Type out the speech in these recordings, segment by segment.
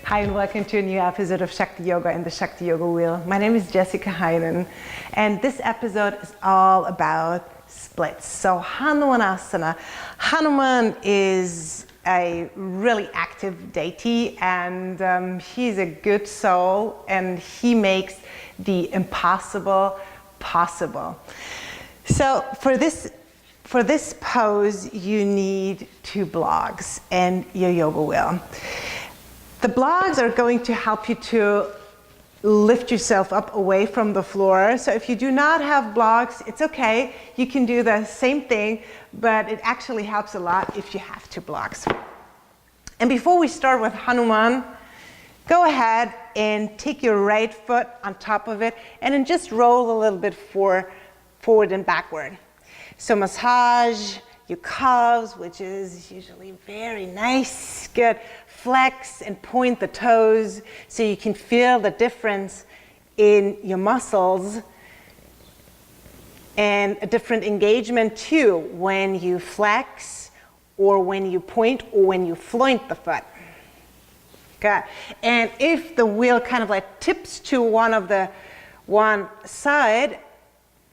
Hi and welcome to a new episode of Shakti Yoga and the Shakti Yoga Wheel. My name is Jessica Heinen and this episode is all about splits. So Hanumansana. Hanuman is a really active deity and he's a good soul and he makes the impossible possible. So for this pose you need two blocks and your yoga wheel. The blocks are going to help you to lift yourself up away from the floor. So if you do not have blocks, it's okay. You can do the same thing, but it actually helps a lot if you have two blocks. And before we start with Hanuman, go ahead and take your right foot on top of it and then just roll a little bit forward and backward. So massage your calves, which is usually very nice, good. Flex and point the toes so you can feel the difference in your muscles and a different engagement too when you flex or when you point or when you floint the foot. Good. And if the wheel kind of like tips to one side,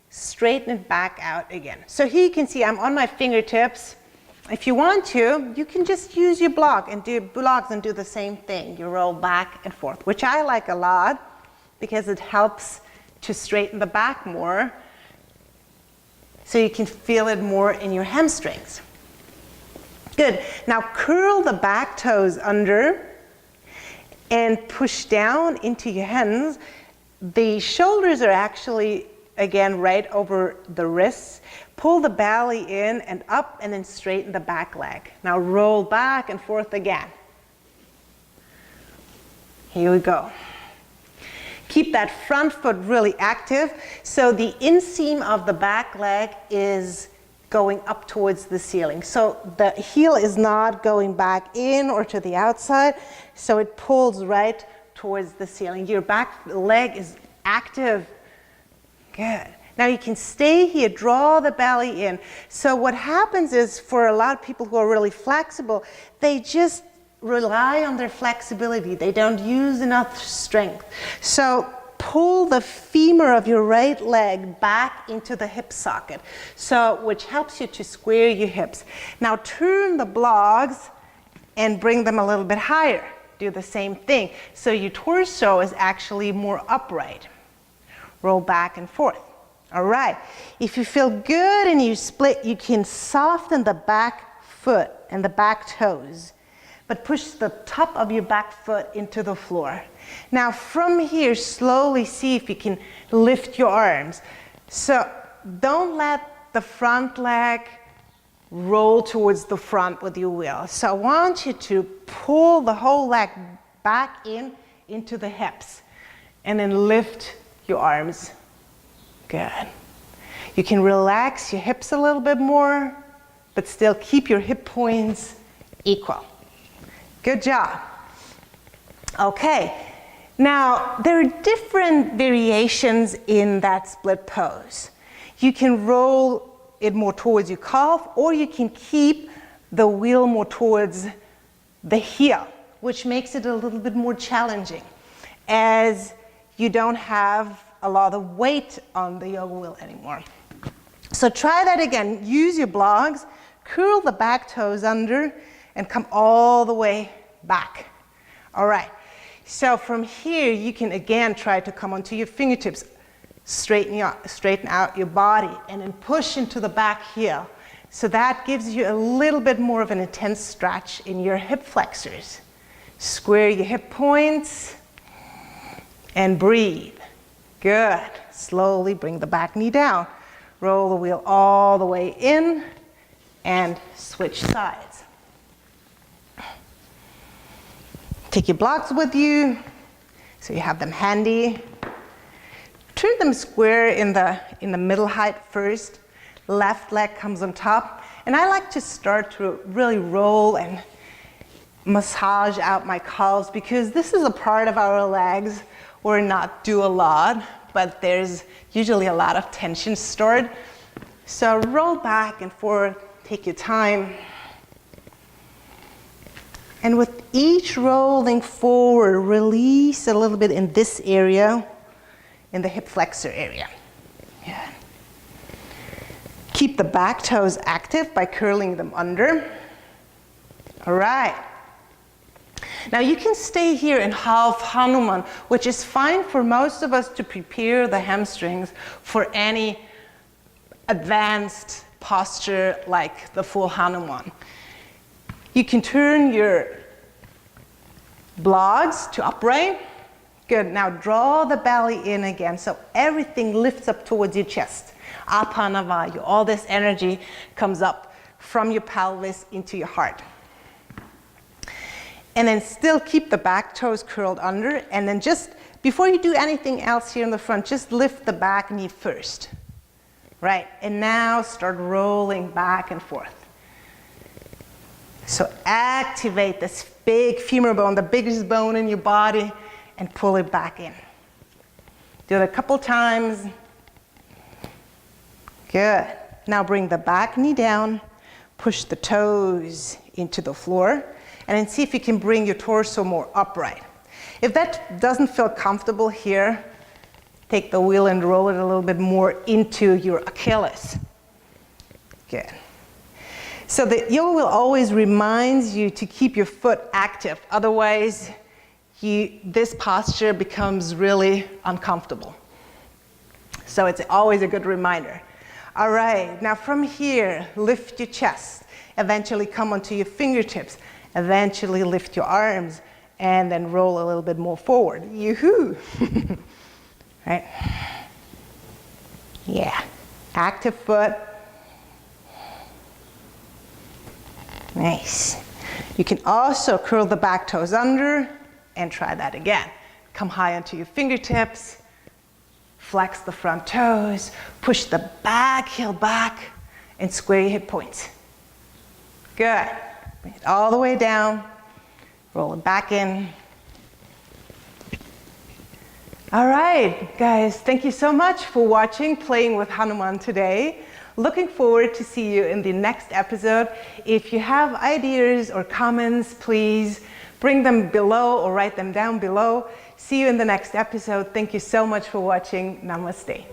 straighten it back out again. So here you can see I'm on my fingertips. If you want to, you can just use your block and do blocks and do the same thing. You roll back and forth, which I like a lot because it helps to straighten the back more so you can feel it more in your hamstrings. Good. Now curl the back toes under and push down into your hands. The shoulders are actually again right over the wrists. Pull the belly in and up and then straighten the back leg. Now roll back and forth again. Here we go. Keep that front foot really active. So the inseam of the back leg is going up towards the ceiling. So the heel is not going back in or to the outside. So it pulls right towards the ceiling. Your back leg is active. Good. Now you can stay here, draw the belly in. So what happens is for a lot of people who are really flexible, they just rely on their flexibility. They don't use enough strength. So pull the femur of your right leg back into the hip socket, which helps you to square your hips. Now turn the blocks and bring them a little bit higher. Do the same thing. So your torso is actually more upright. Roll back and forth. All right. If you feel good and you split, you can soften the back foot and the back toes, but push the top of your back foot into the floor. Now from here, slowly see if you can lift your arms. So don't let the front leg roll towards the front with your wheel. So I want you to pull the whole leg back into the hips and then lift your arms. Good. You can relax your hips a little bit more, but still keep your hip points equal. Good job. Okay. Now, there are different variations in that split pose. You can roll it more towards your calf, or you can keep the wheel more towards the heel, which makes it a little bit more challenging, as you don't have a lot of weight on the yoga wheel anymore. So try that again. Use your blocks, curl the back toes under, and come all the way back. All right. So from here, you can again try to come onto your fingertips, straighten out your body, and then push into the back heel. So that gives you a little bit more of an intense stretch in your hip flexors. Square your hip points and breathe. Good. Slowly bring the back knee down. Roll the wheel all the way in and switch sides. Take your blocks with you so you have them handy. Turn them square in the middle height first. Left leg comes on top. And I like to start to really roll and massage out my calves because this is a part of our legs or not do a lot, but there's usually a lot of tension stored. So roll back and forth, take your time. And with each rolling forward, release a little bit in this area, in the hip flexor area. Yeah. Keep the back toes active by curling them under. All right. Now you can stay here in half Hanuman, which is fine for most of us to prepare the hamstrings for any advanced posture like the full Hanuman. You can turn your blogs to upright. Good. Now draw the belly in again so everything lifts up towards your chest. Apanavayu. All this energy comes up from your pelvis into your heart. And then still keep the back toes curled under. And then just before you do anything else here in the front, just lift the back knee first. Right. And now start rolling back and forth. So activate this big femur bone, the biggest bone in your body, and pull it back in. Do it a couple times. Good. Now bring the back knee down, push the toes into the floor, and then see if you can bring your torso more upright. If that doesn't feel comfortable here, take the wheel and roll it a little bit more into your Achilles. Good. So the yoga will always remind you to keep your foot active. Otherwise, this posture becomes really uncomfortable. So it's always a good reminder. All right, now from here, lift your chest. Eventually come onto your fingertips. Eventually lift your arms. And then roll a little bit more forward. Yoo-hoo! Right? Yeah. Active foot. Nice. You can also curl the back toes under and try that again. Come high onto your fingertips. Flex the front toes. Push the back heel back and square your hip points. Good. Bring it all the way down. Roll it back in. All right, guys, thank you so much for watching Playing with Hanuman today. Looking forward to see you in the next episode. If you have ideas or comments, please bring them below or write them down below. See you in the next episode. Thank you so much for watching. Namaste.